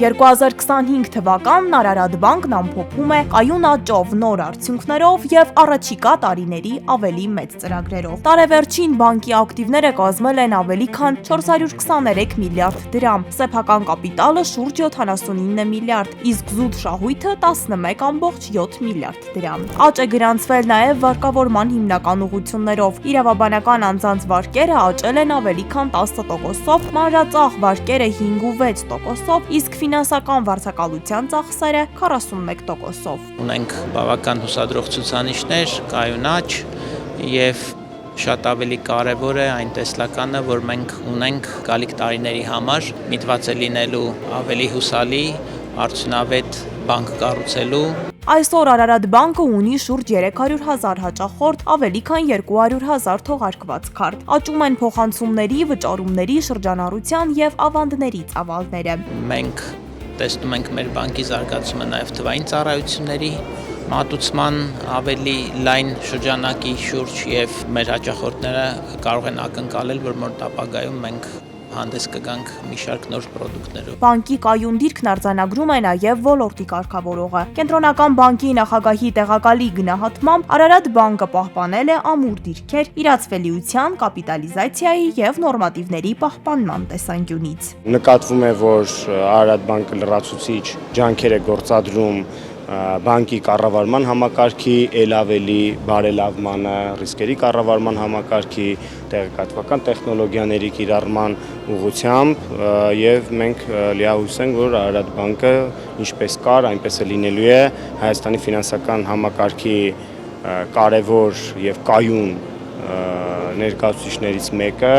«2025 թվականն Արարատ բանկն ամփոփում է կայուն աճով, նոր արդյունքներով և առաջիկա տարիների ավելի մեծ ծրագրերով։ Տարեվերջին բանկի ակտիվները կազմել են ավելի քան 423 միլիարդ դրամ, սեփական կապիտալը շուրջ 79 միլիարդ, իսկ զուտ շահույթը 11,7 միլիարդ դրամ։ Աճ է գրանցվել նաև վարկավորման հիմնական ուղղություններով։ Իրավաբանական անձանց վարկերը աճել են ավելի քան 10%-ով, մանրածախ վարկերը 5,6%-ով, իսկ ֆինանսական վարձակալության ծախսերը 41%-ով։ Ունենք բավական հուսադրող ցուցանիշներ, կայուն աճ և շատ ավելի կարևոր է այն տեսլականը, որ մենք ունենք գալիք տարիների համար միտված է լինելու ավելի հուսալի, արդյունավետ բանկ կառուցելու։ Այսօր Արարատ բանկը ունի շուրջ 300,000 հաճախորդ, ավելի քան 200,000 թողարկված քարտ։ Աճում են փոխանցումների, վճարումների, շրջանառության և ավանդների ծավալները։ Մենք տեսնում ենք մեր բանկի զարգացումը նաև թվային ծառայությունների մատուցման ավելի լայն շրջանակի շուրջ և մեր հաճախորդները կարող են ակնկալել, որ մոտ ապագայում մենք հանդես կգանք մի շարք նոր պրոդուկտներով։ Բանկի կայուն դիրքն արձանագրում է նաև ոլորտի կարգավորողը։ Կենտրոնական բանկի նախագահի տեղակալի գնահատմամբ Արարատ բանկը պահպանել է ամուր դիրքեր իրացվելիության, կապիտալիզացիայի և նորմատիվների պահպանման տեսանկյունից։ Նկատվում է, որ Արարատ բանկը լրացուցիչ ջանքեր է գործադրում բանկի կառավարման համակարգի ել ավելի բարելավմանը, ռիսկերի կառավարման համակարգի, տեղեկատվական տեխնոլոգիաների կիրառման ուղղությամբ և մենք լիահույս ենք, որ Արարատ բանկը ինչպես կար, այնպես է լինելու է Հայաստանի ֆինանսական համակարգի կարևոր և կայուն ներկայացուցիչներից մեկը։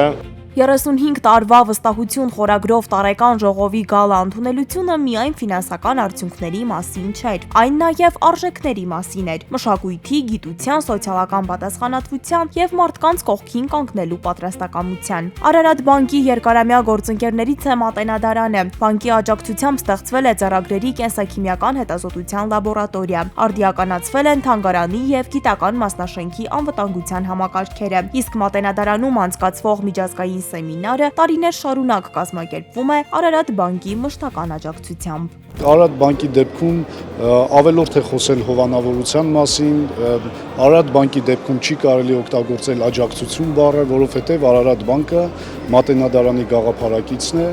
35 տարվա վստահություն խորագրով տարեկան ժողովի գալը ընդունելությունը միայն ֆինանսական արդյունքների մասին չէր, այն նաև արժեքների մասին էր՝ մշակույթի, գիտության, սոցիալական պատասխանատվության և մարդկանց կողքին կանգնելու պատրաստակամության։ Արարատ բանկի երկարամյա գործընկերներից է Մատենադարանը։ Բանկի աջակցությամբ ստեղծվել է ձեռագրերի կենսաքիմիական հետազոտության լաբորատորիա, արդիականացվել են թանգարանի և գիտական մասնաշենքի անվտանգության համակարգերը, իսկ Մատենադարանում անցկացվող միջազգային սեմինարը տարիներ շարունակ կազմակերպվում է Արարատ բանկի մշտական աջակցությամբ։ Արարատ բանկի դեպքում ավելորդ է խոսել հովանավորության մասին, Արարատ բանկի դեպքում չի կարելի օգտագործել աջակցություն բառը, որովհետև Արարատ բանկը Մատենադարանի գաղափարակիցն է,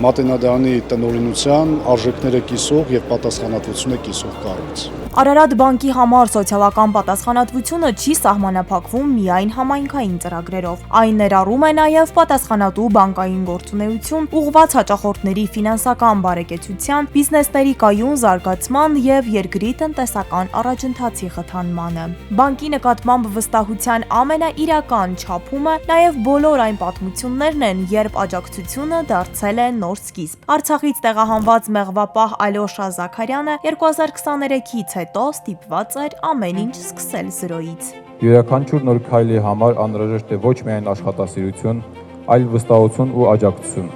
Մատենադարանի տնօրինության արժեքները կիսող և պատասխանատվությունը կիսող կառույց։ Արարատ բանկի համար սոցիալական պատասխանատվությունը չի սահմանափակվում միայն համայնքային ծրագրերով։ Այն ներառում է նաև պատասխանատու բանկային գործունեություն, ուղղված հաճախորդների ֆինանսական բարեկեցության, բիզնեսների կայուն զարգացման և երկրի տնտեսական առաջընթացի խթանմանը։ Բանկի նկատմամբ վստահության ամենաիրական չափումը նաև բոլոր այն պատմություններն են, երբ աջակցությունը դարձել է նոր սկիզբ։ Արցախից տեղահանված մեղվապահ Ալյոշա Զաքարյանը 2023-ից հետո ստիպված էր ամեն ինչ սկսել զրոյից։ Յուրաքանչյուր նոր քայլի համար անհրաժեշտ է ոչ միայն աշխատասիրություն, այլ վստահություն ու աջակցություն։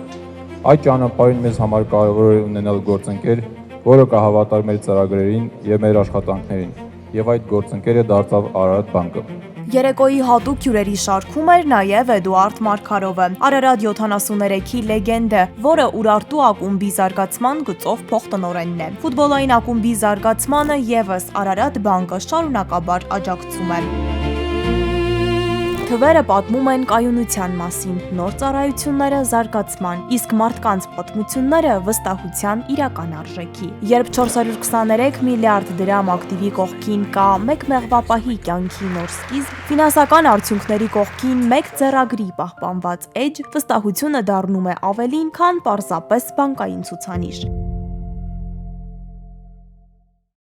Այդ ճանապարհին մեզ համար կարևոր է ունենալ գործընկեր, որը կհավատար մեր ծրագրերին և մեր աշխատանքներին, և այդ գործընկերը դարձավ Արարատ բանկը։ Երեկոյի հատուկ հյուրերի շարքում էր նաև Էդուարդ Մարգարովը, Արարատ 73-ի լեգենդը, որը Ուրարտու ակումբի զարգացման գծով փոխտնօրենն է։ Ֆուտբոլային ակումբի զարգացմանը ևս Արարատ բանկը շարունակաբար աջակցում է։ Թվերը պատմում են կայունության մասին, նոր ծառայությունները զարգացման, իսկ մարդկանց պատմությունները վստահության իրական արժեքի։ Երբ 423 միլիարդ դրամ ակտիվի կողքին կա մեկ մեղվապահի կյանքի նոր սկիզբ, ֆինանսական արդյունքների կողքին մեկ ձեռագրի պահպանված էջ, վստահությունը դառնում է ավելին, քան պարզապես բանկային ցուցանիշ։